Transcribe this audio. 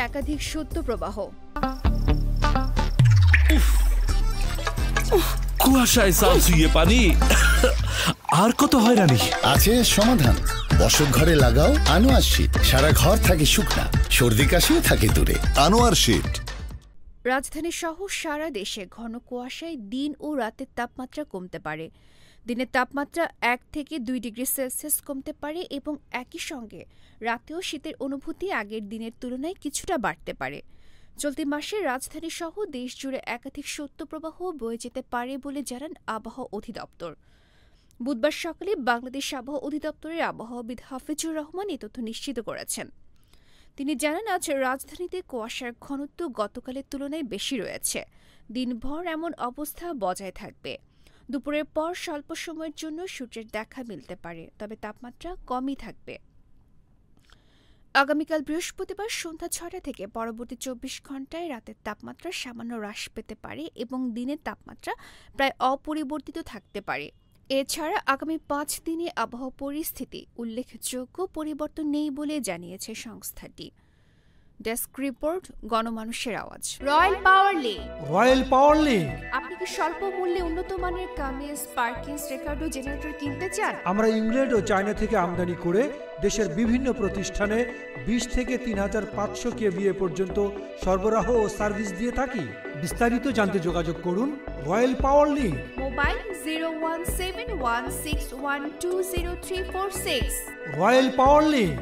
একাধিক সত্য প্রবাহ। কুয়াশায় চাল চুইয়ে পানি আর কত হয়রানি আছে সমাধান। বসত ঘরে লাগাও আনোয়ার শীট, সারা ঘর থাকে শুকনা, সর্দি কাশিও থাকে দূরে। আনোয়ার শীট। রাজধানী সহ সারা দেশে ঘন কুয়াশায় দিন ও রাতের তাপমাত্রা কমতে পারে। দিনের তাপমাত্রা 1 থেকে 2 ডিগ্রি সেলসিয়াস কমতে পারে এবং একই সঙ্গে রাতেও শীতের অনুভূতি আগের দিনের তুলনায় কিছুটা বাড়তে পারে। চলতি মাসে রাজধানী সহ দেশজুড়ে একাধিক শৈত্যপ্রবাহ বয়ে যেতে পারে বলে জানান আবহাওয়া অধিদপ্তর। বুধবার সকালে বাংলাদেশ আবহাওয়া অধিদপ্তরের আবহাওয়াবিদ হাফিজুর রহমান এ তথ্য নিশ্চিত করেছেন। তিনি জানান, আজ রাজধানীতে কুয়াশার ঘনত্ব গতকালের তুলনায় বেশি রয়েছে। দিনভর এমন অবস্থা বজায় থাকবে। দুপুরের পর স্বল্প সময়ের জন্য সূর্যের দেখা মিলতে পারে, তবে তাপমাত্রা কমই থাকবে। আগামীকাল বৃহস্পতিবার সন্ধ্যা 6টা থেকে পরবর্তী 24 ঘণ্টায় রাতের তাপমাত্রা সামান্য হ্রাস পেতে পারে এবং দিনের তাপমাত্রা প্রায় অপরিবর্তিত থাকতে পারে। এছাড়া আগামী 5 দিনে আবহাওয়া পরিস্থিতি উল্লেখযোগ্য পরিবর্তন নেই বলে জানিয়েছে সংস্থাটি। ডেস্ক রিপোর্ট, গণমানুষের আওয়াজ। রয়্যাল পাওয়ার লিঙ্ক। আপনি কি স্বল্প মূল্যে উন্নত মানের কামিজ, পার্কিংস, রেকার্ডো জেনারেটর কিনতে চান? আমরা ইংল্যান্ড ও চায়না থেকে আমদানি করে দেশের বিভিন্ন প্রতিষ্ঠানে 20 থেকে 3500 কেভিএ পর্যন্ত সরবরাহ ও সার্ভিস দিয়ে থাকি। বিস্তারিত জানতে যোগাযোগ করুন রয়্যাল পাওয়ার লিঙ্ক। মোবাইল 01716120346। রয়্যাল পাওয়ার লিঙ্ক।